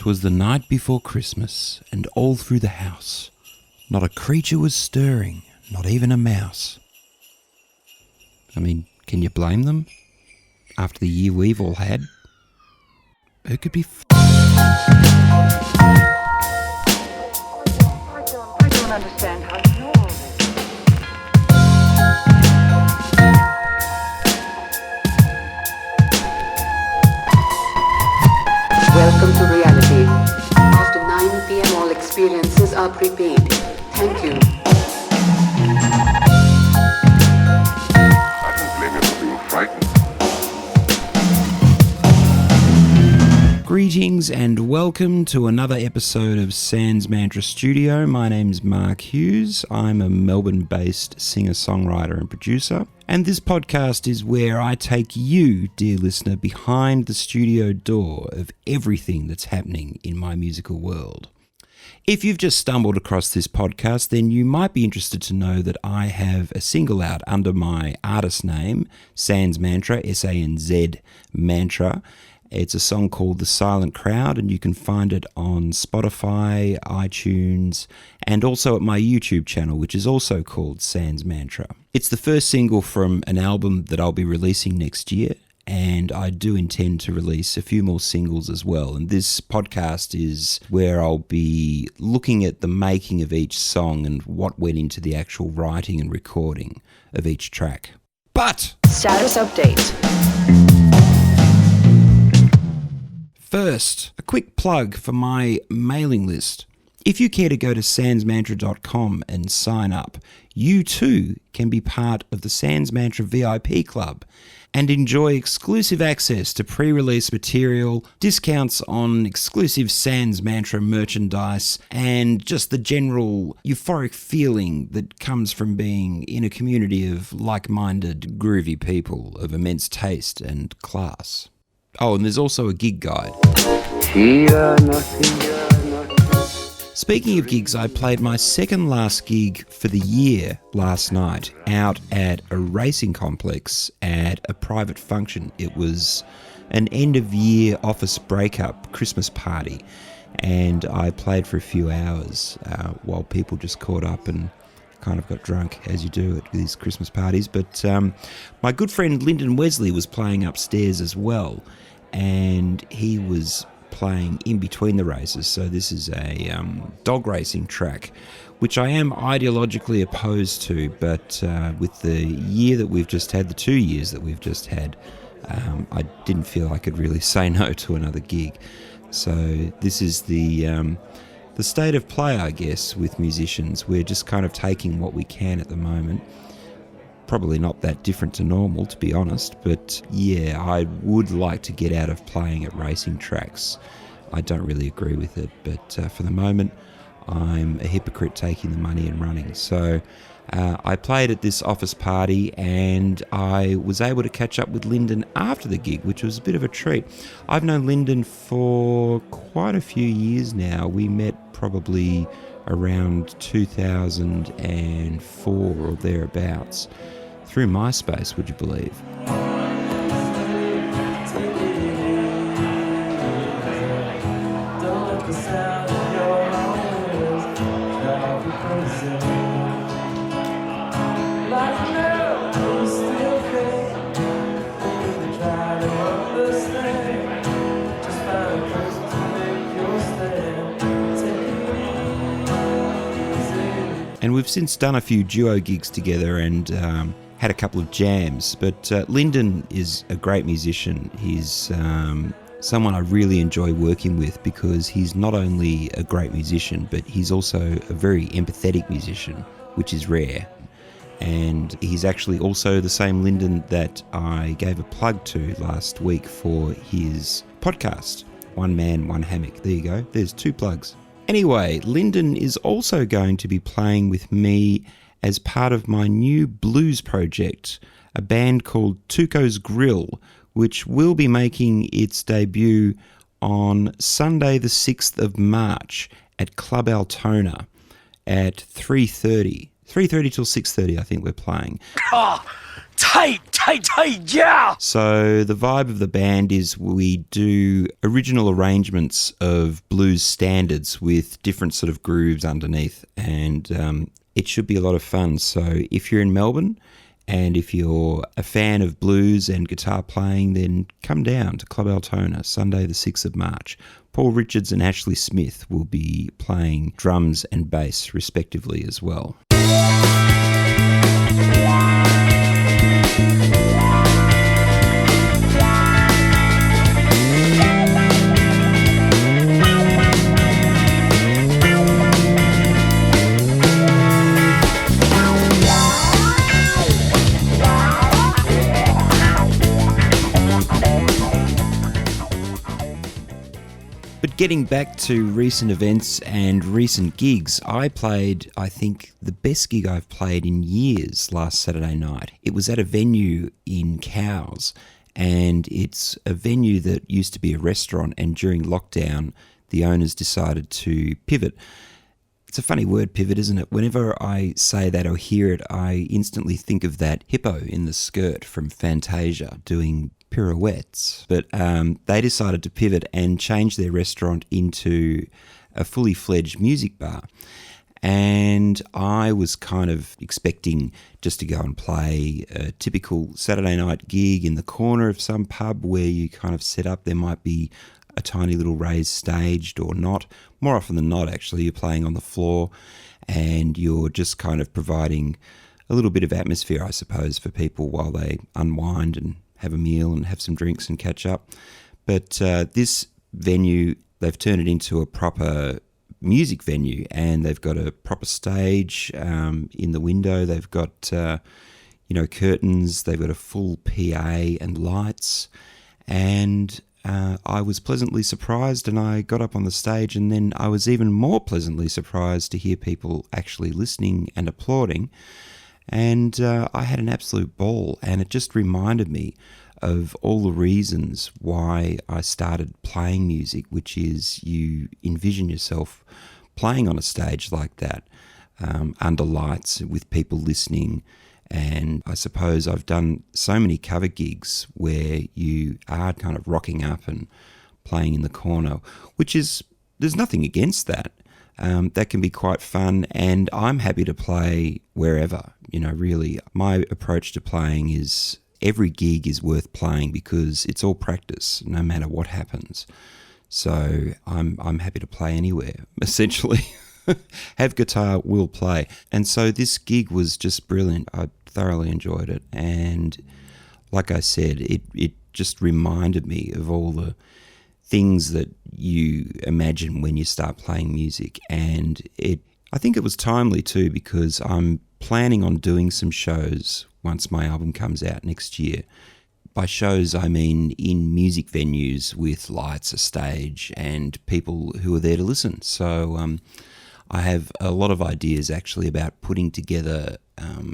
'Twas the night before Christmas, and all through the house not a creature was stirring, not even a mouse. I mean, can you blame them? After the year we've all had? Who could be I don't understand how you know all this. Welcome to reality. After 9 p.m. all experiences are prepaid. Thank you. I don't blame you for being frightened. Greetings and welcome to another episode of Sanz Mantra Studio. My name's Mark Hughes. I'm a Melbourne-based singer-songwriter and producer. And this podcast is where I take you, dear listener, behind the studio door of everything that's happening in my musical world. If you've just stumbled across this podcast, then you might be interested to know that I have a single out under my artist name, Sanz Mantra, S-A-N-Z Mantra. It's a song called The Silent Crowd, and you can find it on Spotify, iTunes, and also at my YouTube channel, which is also called Sanz Mantra. It's the first single from an album that I'll be releasing next year, and I do intend to release a few more singles as well. And this podcast is where I'll be looking at the making of each song and what went into the actual writing and recording of each track. But Status update. first, a quick plug for my mailing list. If you care to go to sanzmantra.com and sign up, you too can be part of the Sanz Mantra VIP Club and enjoy exclusive access to pre-release material, discounts on exclusive Sanz Mantra merchandise, and just the general euphoric feeling that comes from being in a community of like-minded, groovy people of immense taste and class. Oh, and there's also a gig guide. Speaking of gigs, I played my second last gig for the year last night out at a racing complex at a private function. It was an end-of-year office breakup Christmas party, and I played for a few hours while people just caught up and kind of got drunk, as you do at these Christmas parties. But my good friend Lyndon Wesley was playing upstairs as well, and he was playing in between the races. So this is a dog racing track, which I am ideologically opposed to, but with the year that we've just had, the 2 years that we've just had, I didn't feel I could really say no to another gig. So this is the state of play, I guess, with musicians. We're just kind of taking what we can at the moment. Probably not that different to normal, to be honest, but yeah, I would like to get out of playing at racing tracks. I don't really agree with it, but for the moment, I'm a hypocrite taking the money and running. So I played at this office party, and I was able to catch up with Lyndon after the gig, which was a bit of a treat. I've known Lyndon for quite a few years now. We met probably around 2004 or thereabouts through MySpace, would you believe? And we've since done a few duo gigs together and had a couple of jams. But Lyndon is a great musician. He's someone I really enjoy working with because he's not only a great musician, but he's also a very empathetic musician, which is rare. And he's actually also the same Lyndon that I gave a plug to last week for his podcast, One Man, One Hammock. There you go. There's 2 plugs. Anyway, Lyndon is also going to be playing with me as part of my new blues project, a band called Tuco's Grill, which will be making its debut on Sunday the 6th of March at Club Altona at 3:30. 3:30 till 6:30, I think we're playing. Oh, tight, yeah! So the vibe of the band is we do original arrangements of blues standards with different sort of grooves underneath, and it should be a lot of fun. So if you're in Melbourne and if you're a fan of blues and guitar playing, then come down to Club Altona, Sunday the 6th of March. Paul Richards and Ashley Smith will be playing drums and bass respectively as well. But getting back to recent events and recent gigs, I played, I think, the best gig I've played in years last Saturday night. It was at a venue in Cowes, and it's a venue that used to be a restaurant, and during lockdown, the owners decided to pivot. It's a funny word, pivot, isn't it? Whenever I say that or hear it, I instantly think of that hippo in the skirt from Fantasia doing pirouettes. But they decided to pivot and change their restaurant into a fully fledged music bar. And I was kind of expecting just to go and play a typical Saturday night gig in the corner of some pub where you kind of set up. There might be a tiny little raised stage or not. More often than not, actually, you're playing on the floor and you're just kind of providing a little bit of atmosphere, I suppose, for people while they unwind and have a meal and have some drinks and catch up. But this venue, they've turned it into a proper music venue, and they've got a proper stage in the window. They've got curtains. They've got a full PA and lights. And I was pleasantly surprised, and I got up on the stage, and then I was even more pleasantly surprised to hear people actually listening and applauding. And I had an absolute ball, and it just reminded me of all the reasons why I started playing music, which is you envision yourself playing on a stage like that, under lights with people listening. And I suppose I've done so many cover gigs where you are kind of rocking up and playing in the corner, which is, there's nothing against that. That can be quite fun, and I'm happy to play wherever. Really, my approach to playing is every gig is worth playing because it's all practice, no matter what happens. So I'm happy to play anywhere, essentially. Have guitar, will play. And so this gig was just brilliant. I thoroughly enjoyed it, and like I said, it just reminded me of all the things that you imagine when you start playing music. And I think it was timely too, because I'm planning on doing some shows once my album comes out next year. By shows, I mean in music venues with lights, a stage, and people who are there to listen. So I have a lot of ideas actually about putting together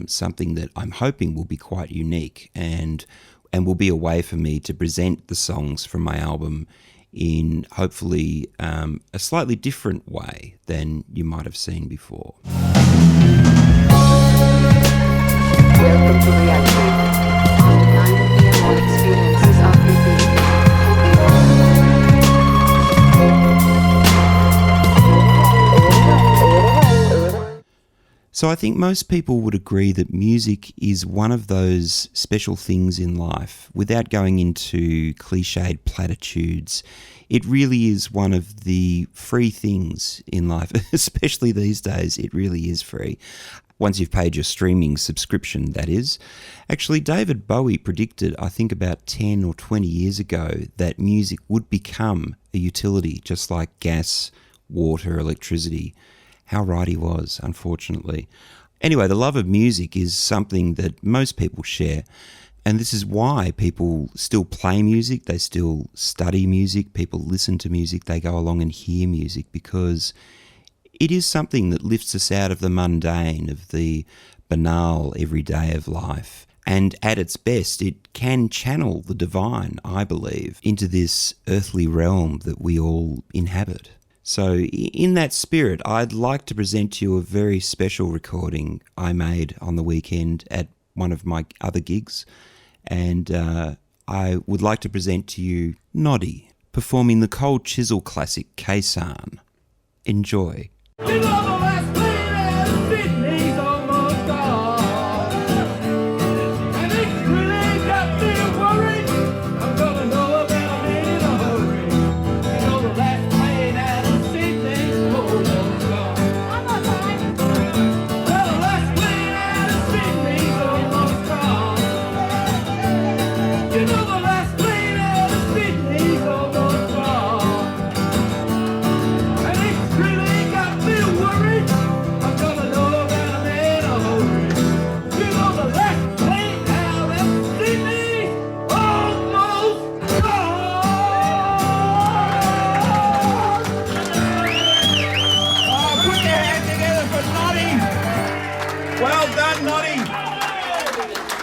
something that I'm hoping will be quite unique and will be a way for me to present the songs from my album in hopefully a slightly different way than you might have seen before. Welcome to reality. After 9 p.m. all experiences are repeated. So I think most people would agree that music is one of those special things in life. Without going into cliched platitudes, it really is one of the free things in life, especially these days. It really is free. Once you've paid your streaming subscription, that is. Actually, David Bowie predicted, I think about 10 or 20 years ago, that music would become a utility, just like gas, water, electricity. How right he was, unfortunately. Anyway, the love of music is something that most people share, and this is why people still play music, they still study music, people listen to music, they go along and hear music, because it is something that lifts us out of the mundane, of the banal everyday of life. And at its best, it can channel the divine, I believe, into this earthly realm that we all inhabit. So in that spirit, I'd like to present to you a very special recording I made on the weekend at one of my other gigs. And I would like to present to you Noddy performing the Cold Chisel classic K-San. Enjoy.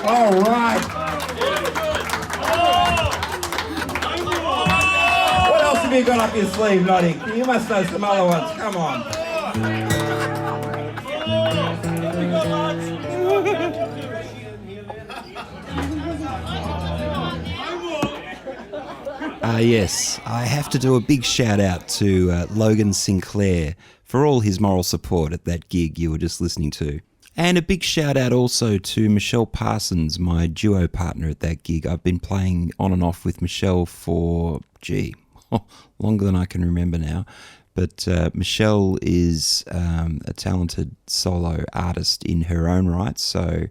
All right. What else have you got up your sleeve, Noddy? You must know some other ones. Come on. Yes, I have to do a big shout out to Logan Sinclair for all his moral support at that gig you were just listening to. And a big shout out also to Michelle Parsons, my duo partner at that gig. I've been playing on and off with Michelle for, longer than I can remember now. But Michelle is a talented solo artist in her own right. So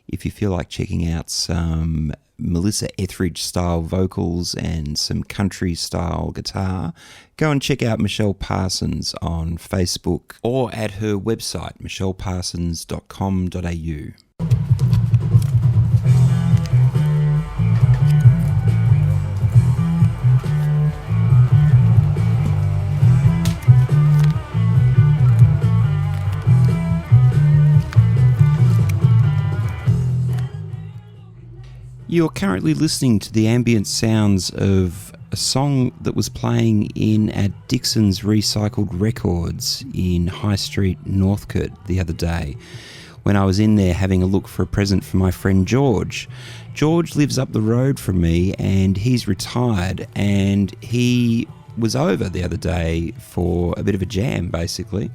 if you feel like checking out some Melissa Etheridge style vocals and some country style guitar, go and check out Michelle Parsons on Facebook or at her website, michelleparsons.com.au. You're currently listening to the ambient sounds of a song that was playing in at Dixon's Recycled Records in High Street, Northcote the other day when I was in there having a look for a present for my friend George. George lives up the road from me and he's retired, and he was over the other day for a bit of a jam basically.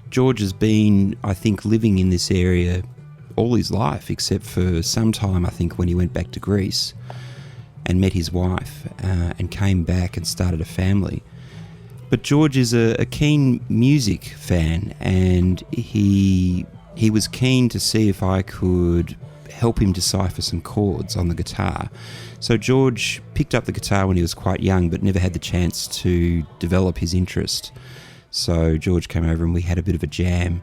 George has been, I think, living in this area all his life, except for some time, I think, when he went back to Greece and met his wife and came back and started a family. But George is a keen music fan, and he was keen to see if I could help him decipher some chords on the guitar. So George picked up the guitar when he was quite young, but never had the chance to develop his interest. So George came over and we had a bit of a jam.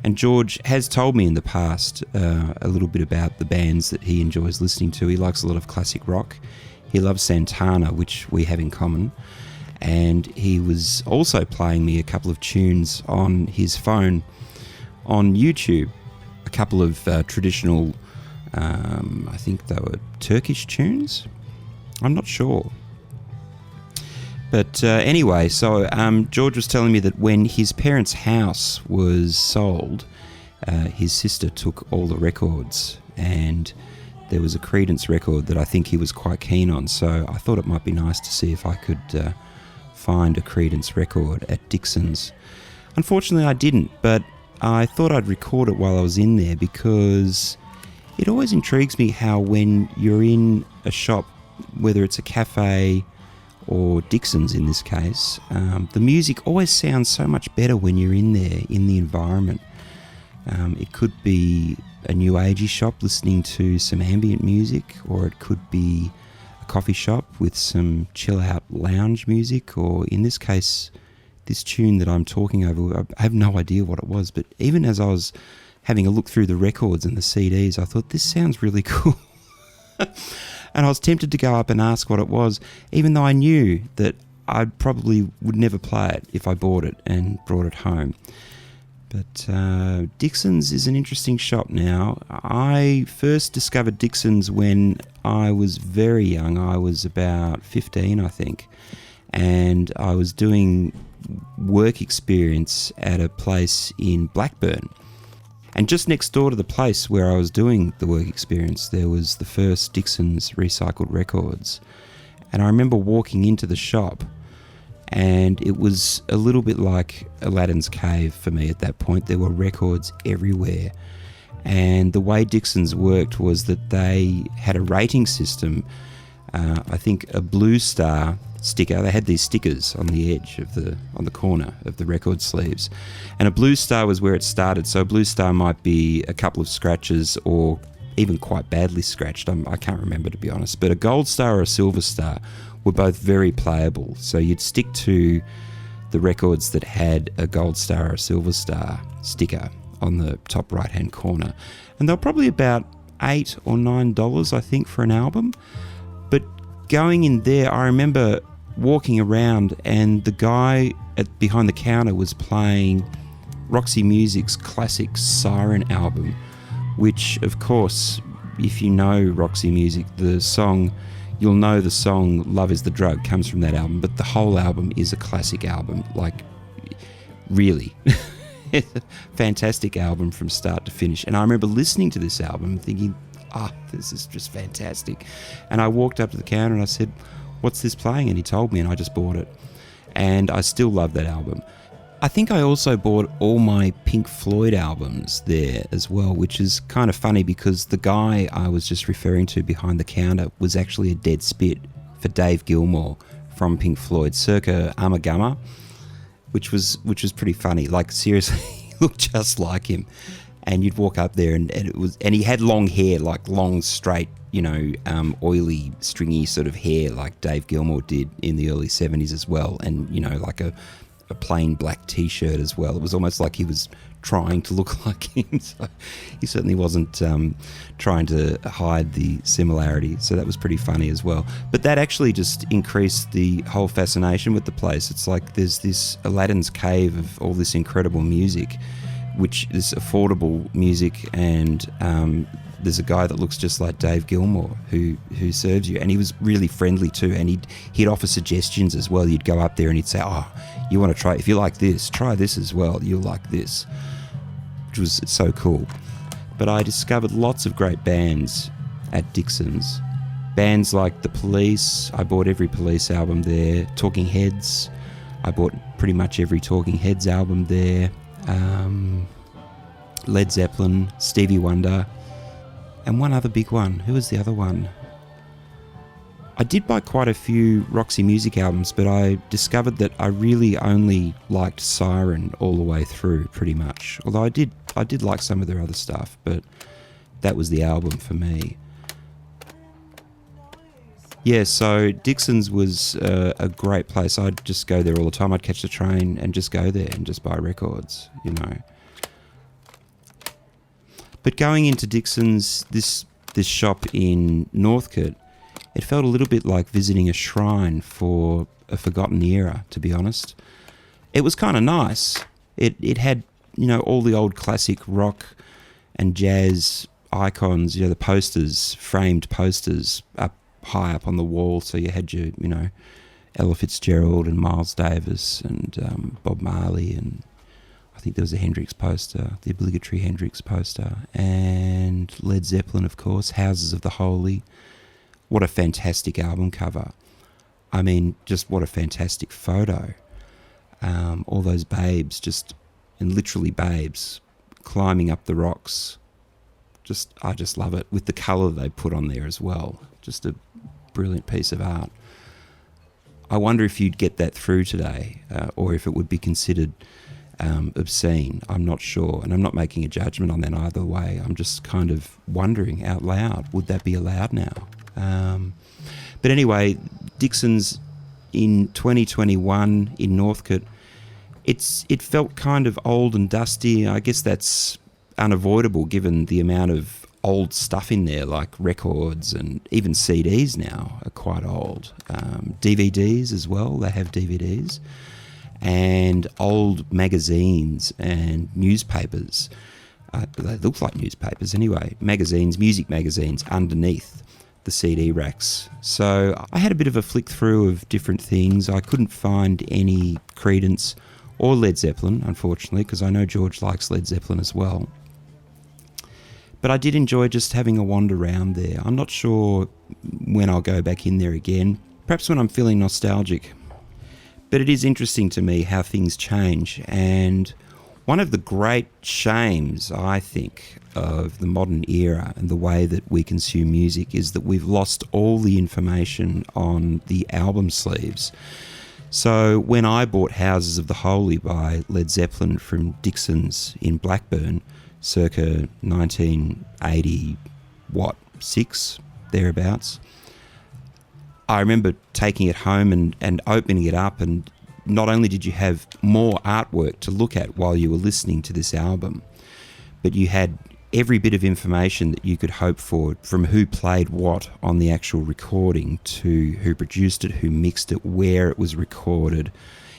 And George has told me in the past a little bit about the bands that he enjoys listening to. He likes a lot of classic rock. He loves Santana, which we have in common. And he was also playing me a couple of tunes on his phone on YouTube. A couple of traditional, I think they were Turkish tunes. I'm not sure. But anyway, so George was telling me that when his parents' house was sold, his sister took all the records, and there was a Creedence record that I think he was quite keen on. So I thought it might be nice to see if I could find a Creedence record at Dixon's. Unfortunately, I didn't, but I thought I'd record it while I was in there, because it always intrigues me how when you're in a shop, whether it's a cafe or Dixon's in this case, the music always sounds so much better when you're in there, in the environment. It could be a new agey shop listening to some ambient music, or it could be a coffee shop with some chill out lounge music, or in this case, this tune that I'm talking over, I have no idea what it was, but even as I was having a look through the records and the CDs, I thought, this sounds really cool. And I was tempted to go up and ask what it was, even though I knew that I probably would never play it if I bought it and brought it home. But Dixon's is an interesting shop now. I first discovered Dixon's when I was very young. I was about 15, I think. And I was doing work experience at a place in Blackburn. And just next door to the place where I was doing the work experience, there was the first Dixon's recycled records. And I remember walking into the shop, and it was a little bit like Aladdin's cave for me at that point. There were records everywhere. And the way Dixon's worked was that they had a rating system. I think a blue star sticker. They had these stickers on the edge of on the corner of the record sleeves, and a blue star was where it started. So a blue star might be a couple of scratches or even quite badly scratched. I can't remember, to be honest. But a gold star or a silver star were both very playable. So you'd stick to the records that had a gold star or a silver star sticker on the top right hand corner, and they were probably about $8 or $9, I think, for an album. But going in there, I remember walking around, and the guy behind the counter was playing Roxy Music's classic Siren album, which, of course, if you know Roxy Music, you'll know the song Love Is The Drug comes from that album, but the whole album is a classic album, like, really. Fantastic album from start to finish. And I remember listening to this album thinking, this is just fantastic. And I walked up to the counter and I said, "What's this playing?" And he told me, and I just bought it. And I still love that album. I think I also bought all my Pink Floyd albums there as well, which is kind of funny because the guy I was just referring to behind the counter was actually a dead spit for Dave Gilmour from Pink Floyd, circa Armagama, which was pretty funny. Like, seriously, he looked just like him. And you'd walk up there, and he had long hair, like long, straight, oily, stringy sort of hair, like Dave Gilmour did in the early 70s as well, and like a plain black T-shirt as well. It was almost like he was trying to look like him. So he certainly wasn't trying to hide the similarity. So that was pretty funny as well. But that actually just increased the whole fascination with the place. It's like there's this Aladdin's cave of all this incredible music, which is affordable music, and there's a guy that looks just like Dave Gilmour who serves you, and he was really friendly too, and he'd offer suggestions as well. You'd go up there and he'd say, you want to try, if you like this, try this as well, you'll like this, which was so cool. But I discovered lots of great bands at Dixon's. Bands like The Police, I bought every Police album there. Talking Heads, I bought pretty much every Talking Heads album there. Led Zeppelin, Stevie Wonder, and one other big one. Who was the other one? I did buy quite a few Roxy Music albums, but I discovered that I really only liked Siren all the way through, pretty much. Although I did like some of their other stuff, but that was the album for me. Yeah, so Dixon's was a great place. I'd just go there all the time. I'd catch the train and just go there and just buy records, But going into Dixon's, this shop in Northcote, it felt a little bit like visiting a shrine for a forgotten era, to be honest. It was kind of nice. It had, all the old classic rock and jazz icons, the posters, framed posters up high up on the wall. So you had your, Ella Fitzgerald and Miles Davis and Bob Marley, and I think there was a Hendrix poster, the obligatory Hendrix poster, and Led Zeppelin, of course, Houses of the Holy. What a fantastic album cover. I mean, just what a fantastic photo. All those babes, and literally babes, climbing up the rocks. I just love it, with the colour they put on there as well. Just a brilliant piece of art. I wonder if you'd get that through today, or if it would be considered obscene. I'm not sure, and I'm not making a judgment on that either way. I'm just kind of wondering out loud, would that be allowed now? But anyway, Dixon's in 2021 in Northcote, it felt kind of old and dusty. I guess that's unavoidable given the amount of old stuff in there, like records, and even CDs now are quite old. DVDs as well, they have DVDs, and old magazines and newspapers. They look like newspapers anyway. Magazines, music magazines underneath the CD racks. So I had a bit of a flick through of different things. I couldn't find any Creedence or Led Zeppelin, unfortunately, because I know George likes Led Zeppelin as well. But I did enjoy just having a wander around there. I'm not sure when I'll go back in there again, perhaps when I'm feeling nostalgic. But it is interesting to me how things change, and one of the great shames, I think, of the modern era and the way that we consume music is that we've lost all the information on the album sleeves. So when I bought Houses of the Holy by Led Zeppelin from Dixon's in Blackburn, circa 1986, thereabouts, I remember taking it home and opening it up, and not only did you have more artwork to look at while you were listening to this album, but you had every bit of information that you could hope for, from who played what on the actual recording to who produced it, who mixed it, where it was recorded.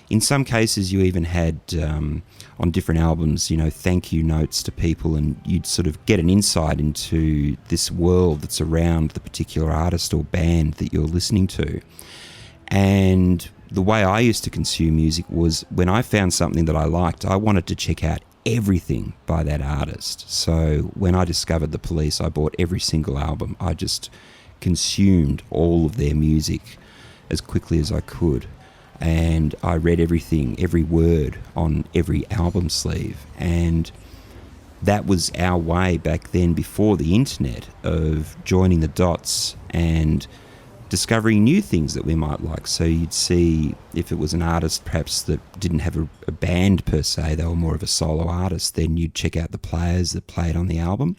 In some cases, you even had, on different albums, thank you notes to people, and you'd sort of get an insight into this world that's around the particular artist or band that you're listening to. And the way I used to consume music was, when I found something that I liked, I wanted to check out everything by that artist. So when I discovered the Police, I bought every single album. I just consumed all of their music as quickly as I could. And I read everything, every word on every album sleeve. And that was our way back then, before the internet, of joining the dots and discovering new things that we might like. So you'd see, if it was an artist perhaps that didn't have a band per se, they were more of a solo artist, then you'd check out the players that played on the album.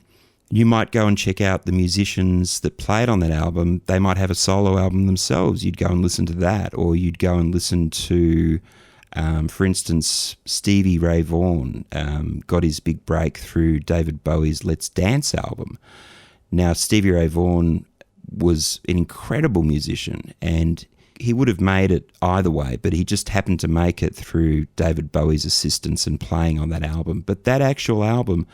You might go and check out the musicians that played on that album. They might have a solo album themselves. You'd go and listen to that, or you'd go and listen to, for instance, Stevie Ray Vaughan got his big break through David Bowie's Let's Dance album. Now, Stevie Ray Vaughan was an incredible musician, and he would have made it either way, but he just happened to make it through David Bowie's assistance and playing on that album. But that actual album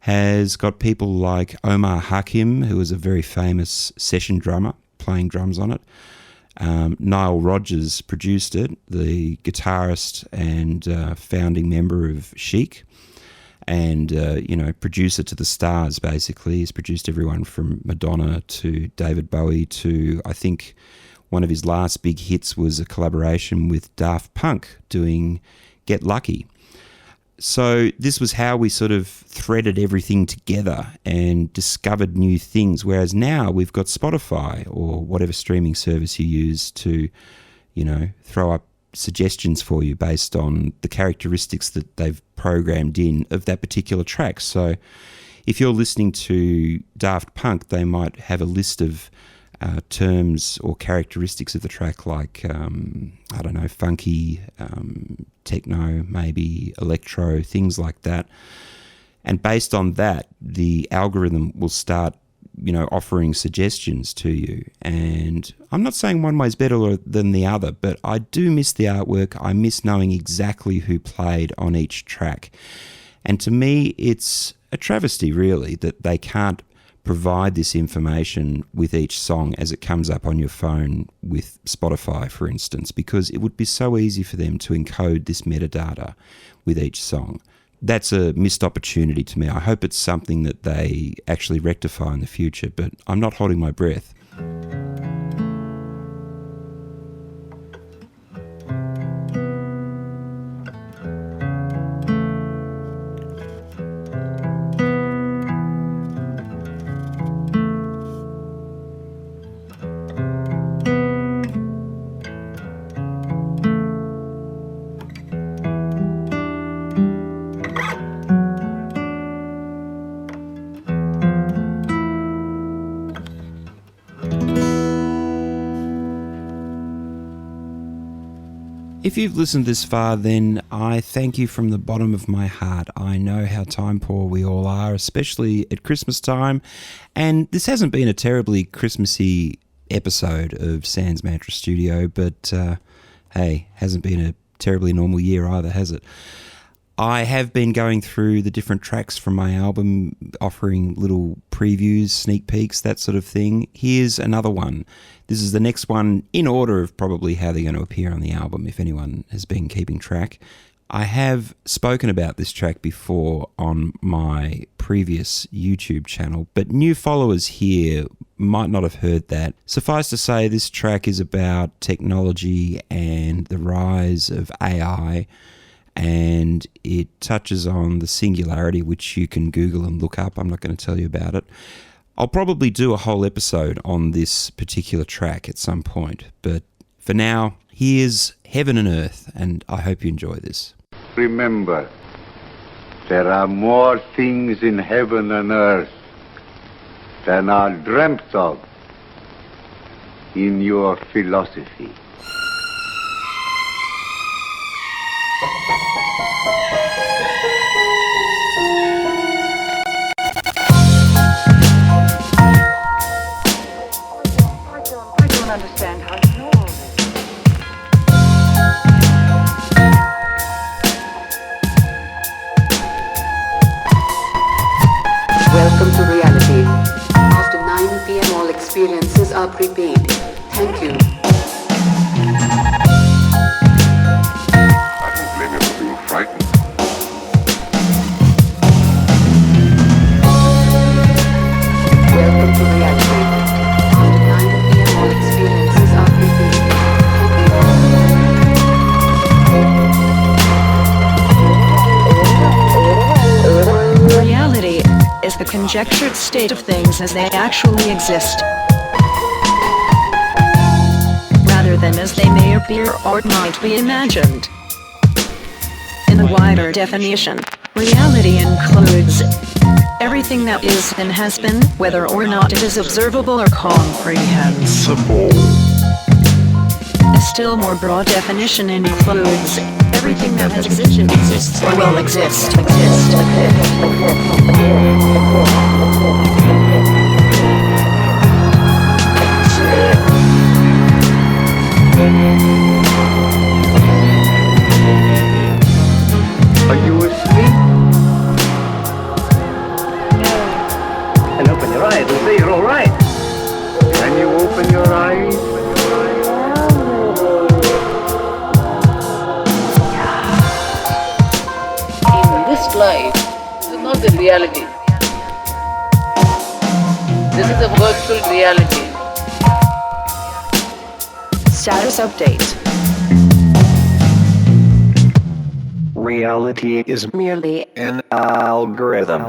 has got people like Omar Hakim, who was a very famous session drummer, playing drums on it. Nile Rodgers produced it, the guitarist and founding member of Chic, and producer to the stars, basically. He's produced everyone from Madonna to David Bowie to, I think, one of his last big hits was a collaboration with Daft Punk doing Get Lucky. So this was how we sort of threaded everything together and discovered new things, whereas now we've got Spotify or whatever streaming service you use to, throw up suggestions for you based on the characteristics that they've programmed in of that particular track. So if you're listening to Daft Punk, they might have a list of terms or characteristics of the track, like, funky, techno, maybe electro, things like that. And based on that, the algorithm will start, offering suggestions to you. And I'm not saying one way's better than the other, but I do miss the artwork. I miss knowing exactly who played on each track. And to me, it's a travesty, really, that they can't provide this information with each song as it comes up on your phone with Spotify, for instance, because it would be so easy for them to encode this metadata with each song. That's a missed opportunity to me. I hope it's something that they actually rectify in the future, but I'm not holding my breath. If you've listened this far, then I thank you from the bottom of my heart. I know how time poor we all are, especially at Christmas time. And this hasn't been a terribly Christmassy episode of Sanz Mantra Studio, but hey, hasn't been a terribly normal year either, has it? I have been going through the different tracks from my album, offering little previews, sneak peeks, that sort of thing. Here's another one. This is the next one in order of probably how they're going to appear on the album, if anyone has been keeping track. I have spoken about this track before on my previous YouTube channel, but new followers here might not have heard that. Suffice to say, this track is about technology and the rise of AI, and it touches on the singularity, which you can Google and look up. I'm not going to tell you about it. I'll probably do a whole episode on this particular track at some point, but for now, here's Heaven and Earth, and I hope you enjoy this. Remember, there are more things in heaven and earth than are dreamt of in your philosophy. I don't understand how you know all this. Welcome to reality. After 9 p.m. all experiences are prepaid. Thank you. I don't blame you for being frightened. Welcome to reality. After 9 p.m. all experiences are prepaid. Reality is the conjectured state of things as they actually exist, rather than as they may appear or might be imagined. In the wider definition, reality includes everything that is and has been, whether or not it is observable or comprehensible. A still more broad definition includes everything that has existed, exists, or will exist. Are you asleep? And open your eyes and say you're all right. Can you open your eyes? In this life, this is not the reality. This is a virtual reality. Status update. Reality is Merely an algorithm.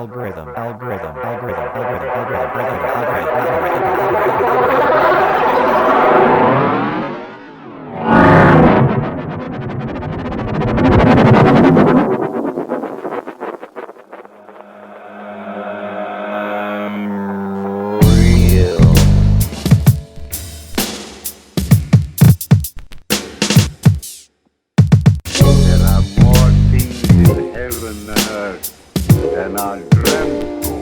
There are more things in heaven and earth than are dreamt of.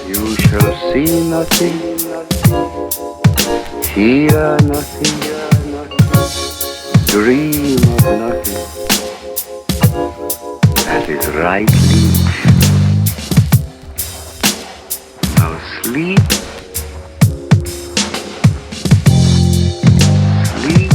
You shall see nothing, hear nothing, dream of nothing. That is right, Leech. Now sleep. Sleep.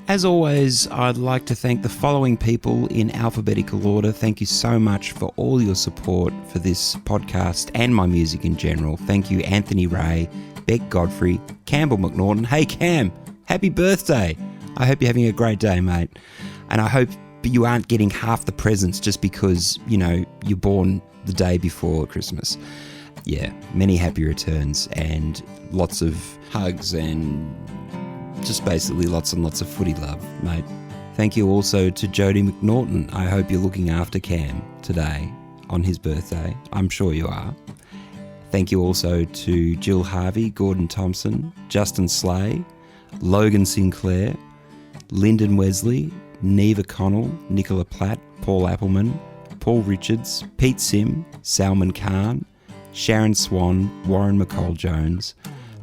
As always, I'd like to thank the following people in alphabetical order. Thank you so much for all your support for this podcast and my music in general. Thank you, Anthony Ray, Beck Godfrey, Campbell McNaughton. Hey, Cam, happy birthday. I hope you're having a great day, mate. And I hope you aren't getting half the presents just because, you're born the day before Christmas. Yeah, many happy returns and lots of hugs and just basically lots and lots of footy love, mate. Thank you also to Jody McNaughton. I hope you're looking after Cam today on his birthday. I'm sure you are. Thank you also to Jill Harvey, Gordon Thompson, Justin Slay, Logan Sinclair, Lyndon Wesley, Neva Connell, Nicola Platt, Paul Appleman, Paul Richards, Pete Sim, Salman Khan, Sharon Swan, Warren McCall-Jones,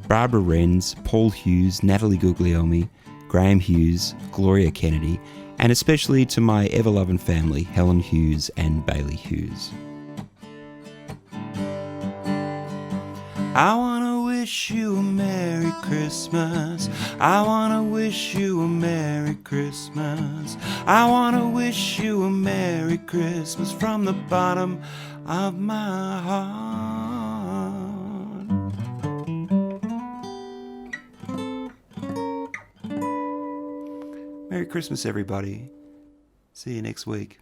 Barbara Renz, Paul Hughes, Natalie Guglielmi, Graham Hughes, Gloria Kennedy, and especially to my ever-loving family, Helen Hughes and Bailey Hughes. I want to wish you a Merry Christmas. I want to wish you a Merry Christmas. I want to wish you a Merry Christmas from the bottom of my heart. Merry Christmas, everybody. See you next week.